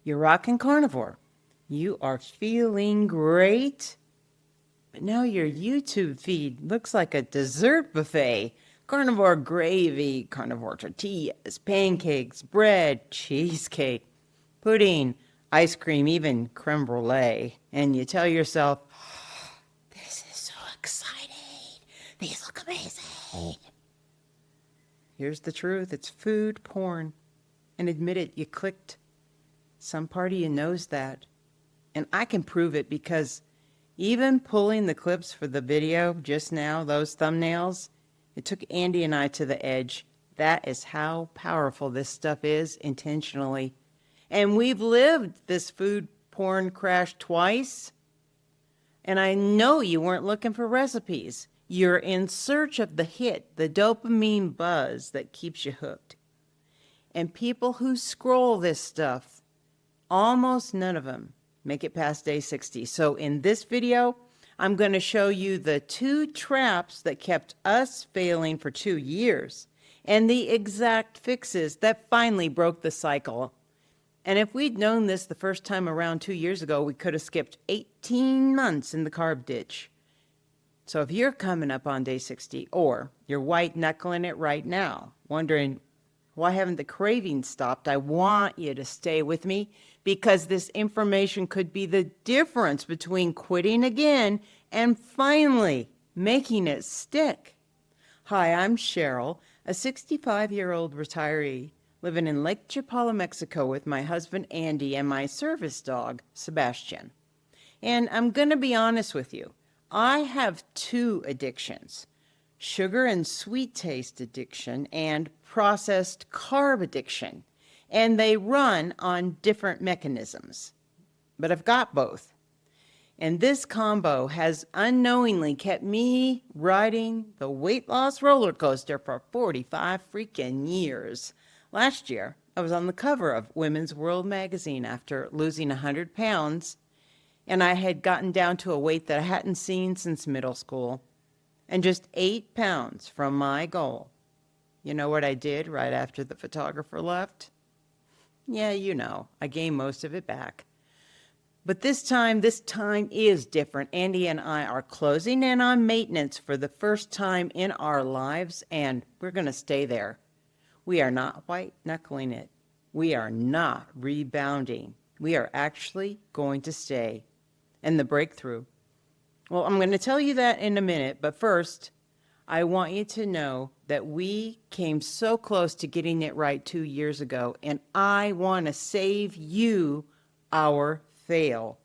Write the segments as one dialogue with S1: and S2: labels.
S1: You're rocking carnivore. You are feeling great. But now your YouTube feed looks like a dessert buffet. Carnivore gravy, carnivore tortillas, pancakes, bread, cheesecake, pudding, ice cream, even creme brulee. And you tell yourself, this is so exciting. These look amazing. Here's the truth. It's food porn. And admit it, you clicked. Some part of you knows that. And I can prove it because even pulling the clips for the video just now, those thumbnails, it took Andy and I to the edge. That is how powerful this stuff is intentionally. And we've lived this food porn crash twice. And I know you weren't looking for recipes. You're in search of the hit, the dopamine buzz that keeps you hooked. And people who scroll this stuff, almost none of them make it past day 60. So in this video, I'm going to show you the 2 traps that kept us failing for 2 years and the exact fixes that finally broke the cycle. And if we'd known this the first time around 2 years ago, we could have skipped 18 months in the carb ditch. So if you're coming up on day 60 or you're white knuckling it right now, wondering, why haven't the cravings stopped? I want you to stay with me because this information could be the difference between quitting again and finally making it stick. Hi, I'm Cheryl, a 65-year-old retiree living in Lake Chapala, Mexico with my husband Andy and my service dog, Sebastian. And I'm going to be honest with you. I have 2 addictions. Sugar and sweet taste addiction and processed carb addiction, and they run on different mechanisms. But I've got both. And this combo has unknowingly kept me riding the weight loss roller coaster for 45 freaking years. Last year, I was on the cover of Women's World magazine after losing 100 pounds, and I had gotten down to a weight that I hadn't seen since middle school. And just 8 pounds from my goal. You know what I did right after the photographer left? Yeah, you know, I gained most of it back. But this time is different. Andy and I are closing in on maintenance for the first time in our lives, and we're going to stay there. We are not white knuckling it. We are not rebounding. We are actually going to stay. And the breakthrough. Well, I'm going to tell you that in a minute, but first, I want you to know that we came so close to getting it right 2 years ago, and I want to save you our fail.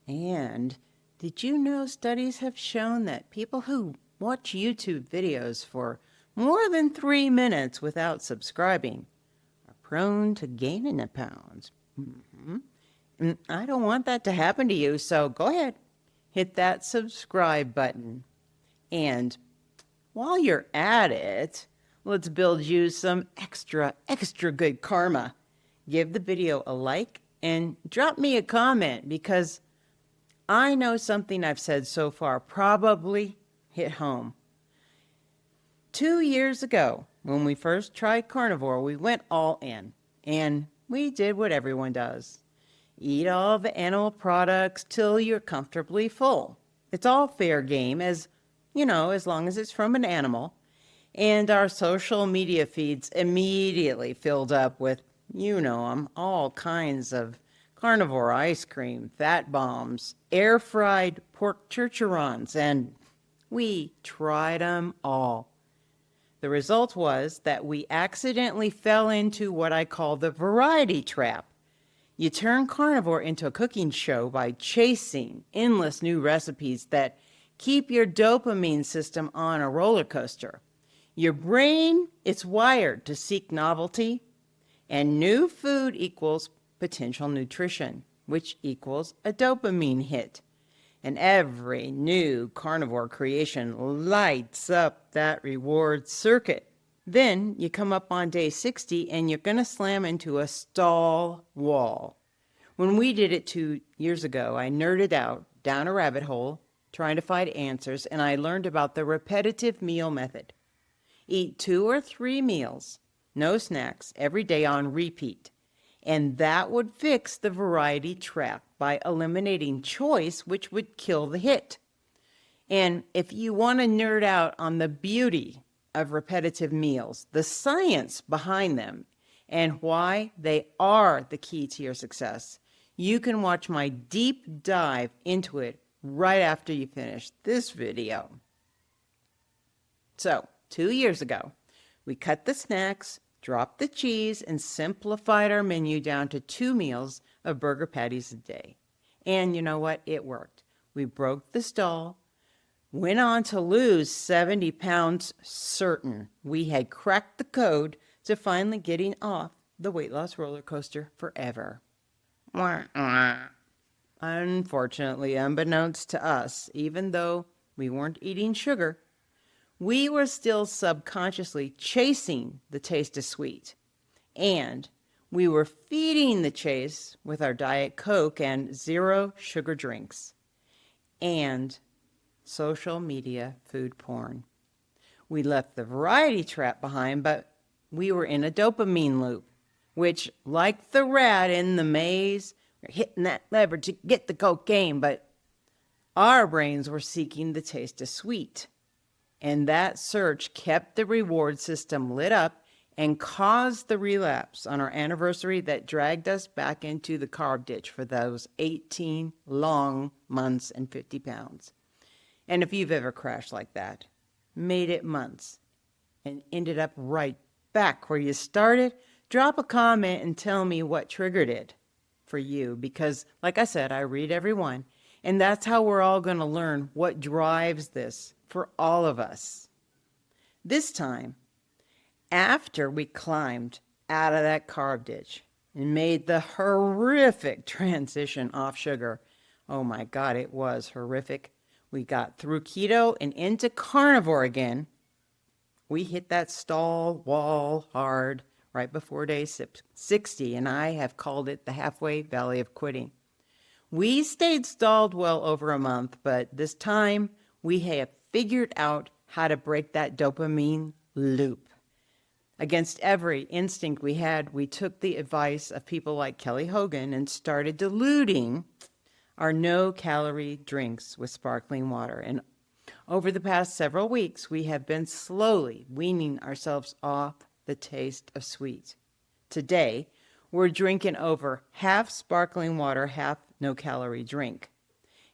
S1: And did you know studies have shown that people who watch YouTube videos for more than 3 minutes without subscribing are prone to gaining the pounds? And I don't want that to happen to you, so go ahead. Hit that subscribe button. And while you're at it, let's build you some extra good karma. Give the video a like and drop me a comment because I know something I've said so far probably hit home. 2 years ago, when we first tried carnivore, we went all in and we did what everyone does. Eat all the animal products till you're comfortably full. It's all fair game as long as it's from an animal. And our social media feeds immediately filled up with, all kinds of carnivore ice cream, fat bombs, air-fried pork chicharrones, and we tried them all. The result was that we accidentally fell into what I call the variety trap. You turn carnivore into a cooking show by chasing endless new recipes that keep your dopamine system on a roller coaster. Your brain is wired to seek novelty, and new food equals potential nutrition, which equals a dopamine hit. And every new carnivore creation lights up that reward circuit. Then you come up on day 60 and you're going to slam into a stall wall. When we did it 2 years ago, I nerded out down a rabbit hole trying to find answers, and I learned about the repetitive meal method. Eat 2 or 3 meals, no snacks, every day on repeat. And that would fix the variety trap by eliminating choice, which would kill the hit. And if you want to nerd out on the beauty of repetitive meals, the science behind them, and why they are the key to your success, you can watch my deep dive into it right after you finish this video. So, 2 years ago, we cut the snacks, dropped the cheese, and simplified our menu down to 2 meals of burger patties a day. And you know what? It worked. We broke the stall, went on to lose 70 pounds certain. We had cracked the code to finally getting off the weight loss roller coaster forever. Unfortunately, unbeknownst to us, even though we weren't eating sugar, we were still subconsciously chasing the taste of sweet. And we were feeding the chase with our Diet Coke and zero sugar drinks. And social media food porn. We left the variety trap behind, but we were in a dopamine loop, which, like the rat in the maze, we're hitting that lever to get the cocaine, but our brains were seeking the taste of sweet. And that search kept the reward system lit up and caused the relapse on our anniversary that dragged us back into the carb ditch for those 18 long months and 50 pounds. And if you've ever crashed like that, made it months, and ended up right back where you started, drop a comment and tell me what triggered it for you. Because, like I said, I read everyone, and that's how we're all going to learn what drives this for all of us. This time, after we climbed out of that carb ditch and made the horrific transition off sugar, oh my God, it was horrific. We got through keto and into carnivore again. We hit that stall wall hard right before day 60, and I have called it the halfway valley of quitting. We stayed stalled well over a month, but this time we have figured out how to break that dopamine loop. Against every instinct we had, we took the advice of people like Kelly Hogan and started diluting our no-calorie drinks with sparkling water. And over the past several weeks, we have been slowly weaning ourselves off the taste of sweet. Today, we're drinking over half sparkling water, half no-calorie drink.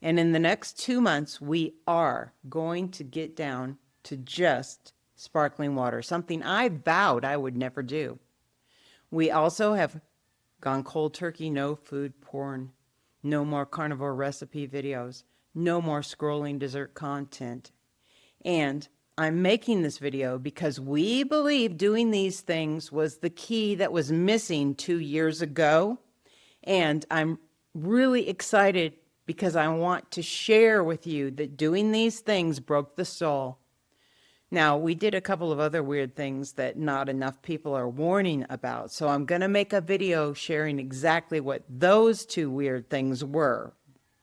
S1: And in the next 2 months, we are going to get down to just sparkling water, something I vowed I would never do. We also have gone cold turkey, no food porn, no more carnivore recipe videos, no more scrolling dessert content. And I'm making this video because we believe doing these things was the key that was missing 2 years ago. And I'm really excited because I want to share with you that doing these things broke the stall. Now, we did a couple of other weird things that not enough people are warning about, so I'm going to make a video sharing exactly what those 2 weird things were.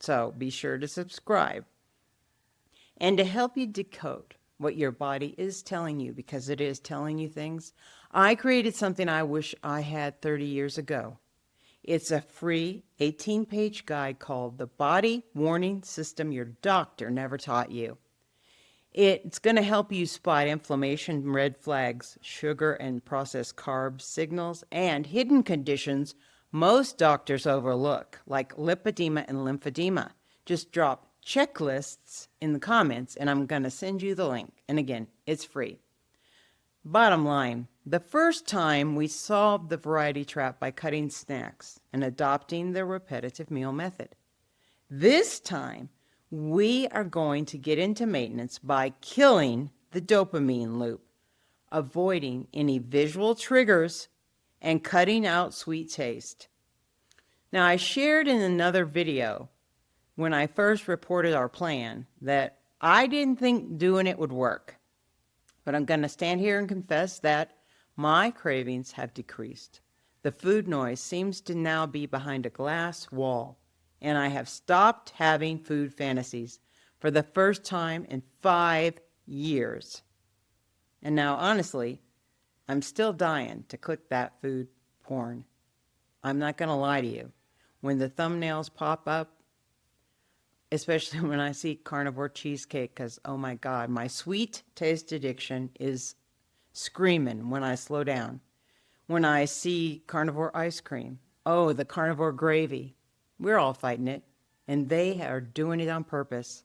S1: So be sure to subscribe. And to help you decode what your body is telling you, because it is telling you things, I created something I wish I had 30 years ago. It's a free 18-page guide called The Body Warning System Your Doctor Never Taught You. It's going to help you spot inflammation, red flags, sugar and processed carb signals, and hidden conditions most doctors overlook, like lipedema and lymphedema. Just drop checklists in the comments, and I'm going to send you the link. And again, it's free. Bottom line, the first time we solved the variety trap by cutting snacks and adopting the repetitive meal method. This time, we are going to get into maintenance by killing the dopamine loop, avoiding any visual triggers, and cutting out sweet taste. Now, I shared in another video when I first reported our plan that I didn't think doing it would work. But I'm going to stand here and confess that my cravings have decreased. The food noise seems to now be behind a glass wall, and I have stopped having food fantasies for the first time in 5 years. And now, honestly, I'm still dying to click that food porn. I'm not going to lie to you. When the thumbnails pop up, especially when I see carnivore cheesecake, because, oh my God, my sweet taste addiction is screaming when I slow down. When I see carnivore ice cream, oh, the carnivore gravy, we're all fighting it, and they are doing it on purpose.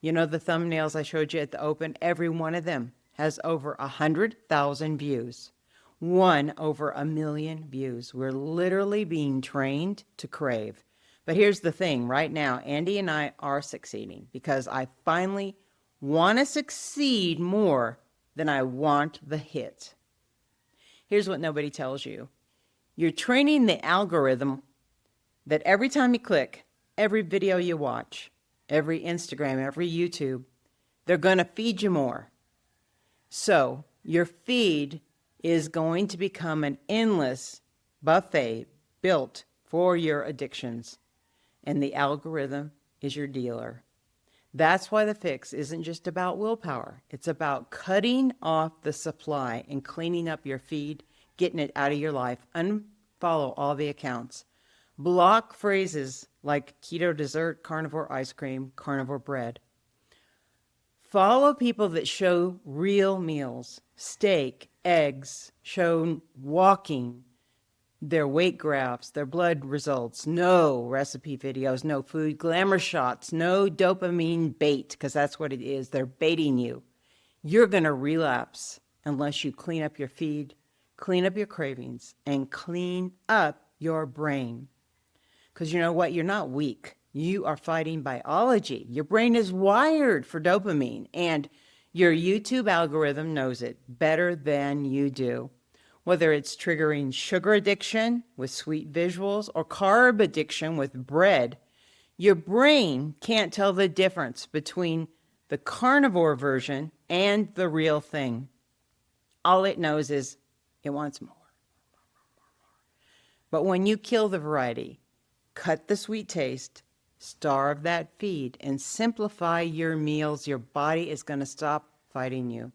S1: You know, the thumbnails I showed you at the open, every one of them has over 100,000 views. One over 1 million views. We're literally being trained to crave. But here's the thing, right now, Andy and I are succeeding because I finally want to succeed more than I want the hit. Here's what nobody tells you. You're training the algorithm that every time you click, every video you watch, every Instagram, every YouTube, they're going to feed you more. So your feed is going to become an endless buffet built for your addictions. And the algorithm is your dealer. That's why the fix isn't just about willpower. It's about cutting off the supply and cleaning up your feed, getting it out of your life. Unfollow all the accounts. Block phrases like keto dessert, carnivore ice cream, carnivore bread. Follow people that show real meals, steak, eggs, show walking, their weight graphs, their blood results, no recipe videos, no food glamour shots, no dopamine bait, because that's what it is. They're baiting you. You're going to relapse unless you clean up your feed, clean up your cravings, and clean up your brain. Because you know what? You're not weak. You are fighting biology. Your brain is wired for dopamine, and your YouTube algorithm knows it better than you do. Whether it's triggering sugar addiction with sweet visuals or carb addiction with bread, your brain can't tell the difference between the carnivore version and the real thing. All it knows is it wants more. But when you kill the variety, cut the sweet taste, starve that feed, and simplify your meals, your body is going to stop fighting you.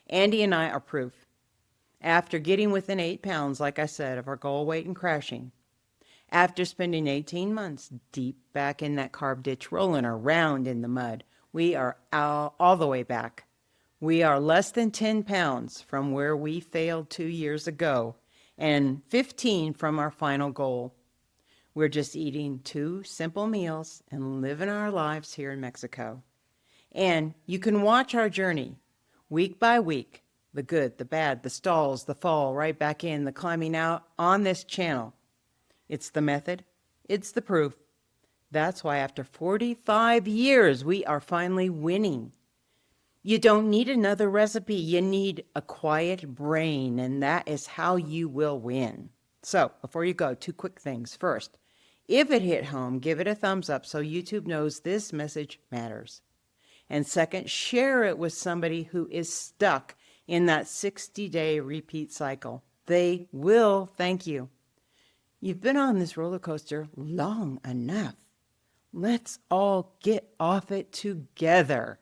S1: Andy and I are proof. After getting within 8 pounds, like I said, of our goal weight and crashing, after spending 18 months deep back in that carb ditch, rolling around in the mud, we are all the way back. We are less than 10 pounds from where we failed 2 years ago and 15 from our final goal. We're just eating 2 simple meals and living our lives here in Mexico. And you can watch our journey week by week, the good, the bad, the stalls, the fall, right back in, the climbing out on this channel. It's the method. It's the proof. That's why after 45 years, we are finally winning. You don't need another recipe. You need a quiet brain, and that is how you will win. So before you go, 2 quick things. First, if it hit home, give it a thumbs up so YouTube knows this message matters. And second, share it with somebody who is stuck in that 60-day repeat cycle. They will thank you. You've been on this roller coaster long enough. Let's all get off it together.